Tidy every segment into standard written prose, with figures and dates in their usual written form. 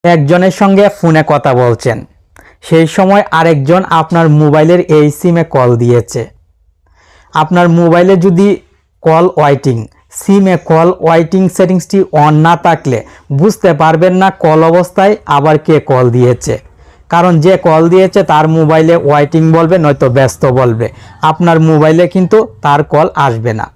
একজনের সঙ্গে ফোনে কথা বলছেন, সেই সময় আরেকজন আপনার মোবাইলের এই সিমে কল দিয়েছে। আপনার মোবাইলে যদি কল ওয়েটিং, সিমে কল ওয়েটিং সেটিংসটি অন না থাকলে বুঝতে পারবেন না কল অবস্থায় আবার কে কল দিয়েছে। কারণ যে কল দিয়েছে তার মোবাইলে ওয়েটিং বলবে, নয়তো ব্যস্ত বলবে, আপনার মোবাইলে কিন্তু তার কল আসবে না।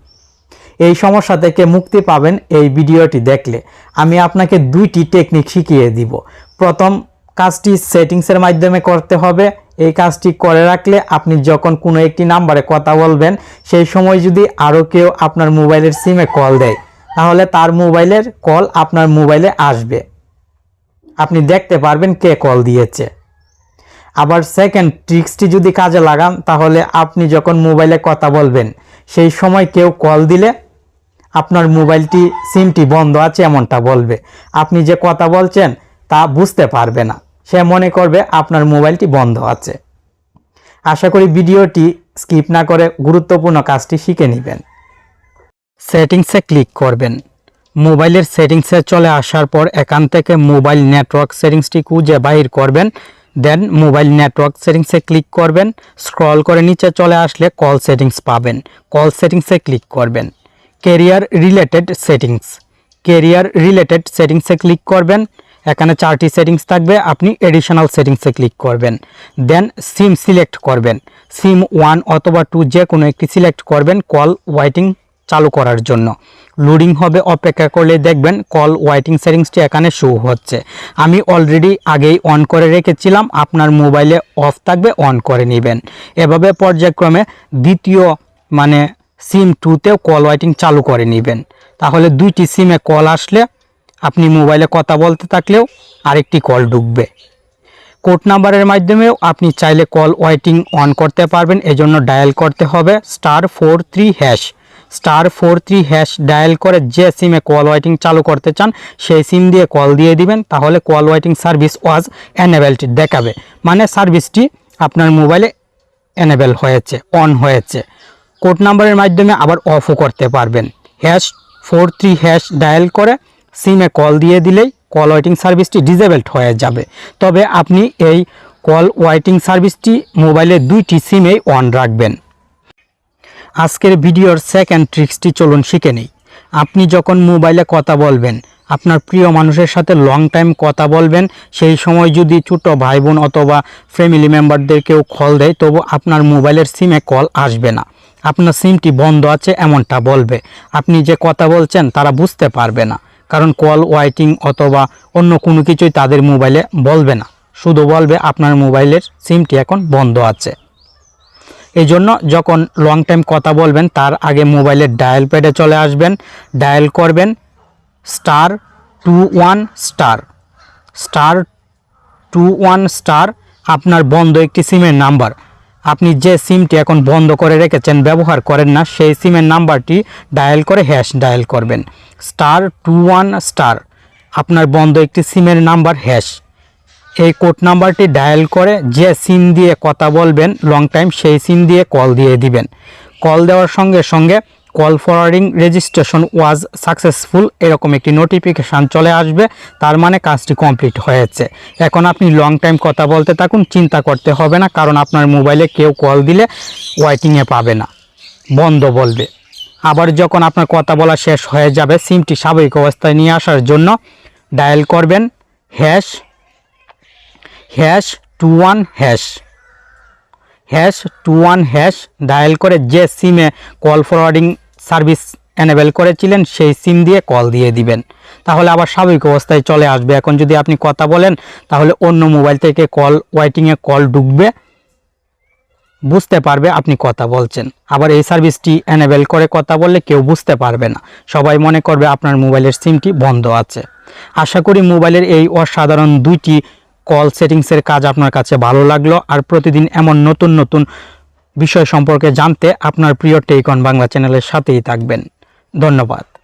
এই সমস্যা থেকে মুক্তি পাবেন এই ভিডিওটি দেখলে। আমি আপনাকে দুইটি টেকনিক শিখিয়ে দিব। প্রথম কাজটি সেটিংসের মাধ্যমে করতে হবে। এই কাজটি করে রাখলে আপনি যখন কোনো একটি নাম্বারে কথা বলবেন, সেই সময় যদি আরও কেউ আপনার মোবাইলের সিমে কল দেয়, তাহলে তার মোবাইলের কল আপনার মোবাইলে আসবে, আপনি দেখতে পারবেন কে কল দিয়েছে। আবার সেকেন্ড ট্রিক্সটি যদি কাজে লাগান, তাহলে আপনি যখন মোবাইলে কথা বলবেন, সেই সময় কেউ কল দিলে আপনার মোবাইলটি সিমটি বন্ধ আছে এমনটা বলবে। আপনি যে কথা বলছেন তা বুঝতে পারবে না, সে মনে করবে আপনার মোবাইলটি বন্ধ আছে। আশা করি ভিডিওটি স্কিপ না করে গুরুত্বপূর্ণ কাজটি শিখে নেবেন। সেটিংসে ক্লিক করবেন। মোবাইলের সেটিংসে চলে আসার পর এখান থেকে মোবাইল নেটওয়ার্ক সেটিংসটি খুঁজে বাহির করবেন। দেন মোবাইল নেটওয়ার্ক সেটিংসে ক্লিক করবেন। স্ক্রল করে নিচে চলে আসলে কল সেটিংস পাবেন। কল সেটিংসে ক্লিক করবেন। Career related settings, career related সেটিংসে ক্লিক করবেন। এখানে 4টি সেটিংস থাকবে, আপনি এডিশনাল সেটিংসে ক্লিক করবেন। দেন সিম সিলেক্ট করবেন। সিম 1 অথবা 2 যে কোনো একটি সিলেক্ট করবেন কল ওয়েটিং চালু করার জন্য। লোডিং হবে, অপেক্ষা করলে দেখবেন কল ওয়েটিং সেটিংসটি এখানে শো হচ্ছে। আমি অলরেডি আগেই অন করে রেখেছিলাম, আপনার মোবাইলে অফ থাকবে, অন করে নেবেন। এভাবে পর্যায়ক্রমে দ্বিতীয় মানে সিম 2তেও কল ওয়েটিং চালু করে নেবেন। তাহলে দুইটি সিমে কল আসলে আপনি মোবাইলে কথা বলতে থাকলেও আরেকটি কল ঢুকবে। কোড নাম্বারের মাধ্যমেও আপনি চাইলে কল ওয়েটিং অন করতে পারবেন। এজন্য ডায়াল করতে হবে *43# *43# ডায়াল করে যে সিমে কল ওয়েটিং চালু করতে চান সেই সিম দিয়ে কল দিয়ে দিবেন। তাহলে কল ওয়েটিং সার্ভিস ওয়াজ এনেবেলড দেখাবে, মানে সার্ভিসটি আপনার মোবাইলে এনেবেল হয়েছে, অন হয়েছে। কোড নাম্বারের মাধ্যমে আবার অফও করতে পারবেন। #43# ডায়াল করে সিমে কল দিয়ে দিলেই কল ওয়েটিং সার্ভিসটি ডিসেবলড হয়ে যাবে। তবে আপনি এই কল ওয়েটিং সার্ভিসটি মোবাইলের 2টি সিমেই অন রাখবেন। আজকের ভিডিওর সেকেন্ড ট্রিক্সটি চলুন শিখে নিই। আপনি যখন মোবাইলে কথা বলবেন, আপনার প্রিয় মানুষের সাথে লং টাইম কথা বলবেন, সেই সময় যদি ছোটো ভাই বোন অথবা ফ্যামিলি মেম্বারদের কেউ কল দেয়, তবু আপনার মোবাইলের সিমে কল আসবে না, আপনার সিমটি বন্ধ আছে এমনটা বলবে। আপনি যে কথা বলছেন তারা বুঝতে পারবে না, কারণ কল ওয়েটিং অথবা অন্য কোনো কিছুই তাদের মোবাইলে বলবে না, শুধু বলবে আপনার মোবাইলের সিমটি এখন বন্ধ আছে। এই জন্য যখন লং টাইম কথা বলবেন তার আগে মোবাইলের ডায়াল প্যাডে চলে আসবেন। ডায়াল করবেন *21** আপনার বন্ধ একটি সিমের নাম্বার। আপনি যে সিমটি এখন বন্ধ করে রেখেছেন, ব্যবহার করেন না, সেই সিমের নাম্বারটি ডায়াল করে হ্যাশ ডায়াল করবেন। *21* আপনার বন্ধ একটি সিমের নাম্বার হ্যাশ। এই কোড নাম্বারটি ডায়াল করে যে সিম দিয়ে কথা বলবেন লং টাইম, সেই সিম দিয়ে কল দিয়ে দিবেন। কল দেওয়ার সঙ্গে সঙ্গে call forwarding registration was successful এরকম একটি নোটিফিকেশান চলে আসবে, তার মানে কাজটি কমপ্লিট হয়েছে। এখন আপনি লং টাইম কথা বলতে থাকুন, চিন্তা করতে হবে না, কারণ আপনার মোবাইলে কেউ কল দিলে ওয়েটিংয়ে পাবে না, বন্ধ বলবে। আবার যখন আপনার কথা বলা শেষ হয়ে যাবে, সিমটি স্বাভাবিক অবস্থায় নিয়ে আসার জন্য ডায়াল করবেন #21# ডায়াল করে যে সিমে কল ফরওয়ার্ডিং সার্ভিস এনেবেল করেছিলেন সেই সিম দিয়ে কল দিয়ে দিবেন। তাহলে আবার স্বাভাবিক অবস্থায় চলে আসবে। এখন যদি আপনি কথা বলেন, তাহলে অন্য মোবাইল থেকে কল ওয়েটিংয়ে কল ঢুকবে, বুঝতে পারবে আপনি কথা বলছেন। আবার এই সার্ভিসটি এনেবেল করে কথা বললে কেউ বুঝতে পারবে না, সবাই মনে করবে আপনার মোবাইলের সিমটি বন্ধ আছে। আশা করি মোবাইলের এই অসাধারণ 2টি কল সেটিংসের কাজ আপনার কাছে ভালো লাগলো। আর প্রতিদিন এমন নতুন নতুন বিষয় সম্পর্কে জানতে আপনার প্রিয় টেকন বাংলা চ্যানেলের সাথেই থাকবেন। ধন্যবাদ।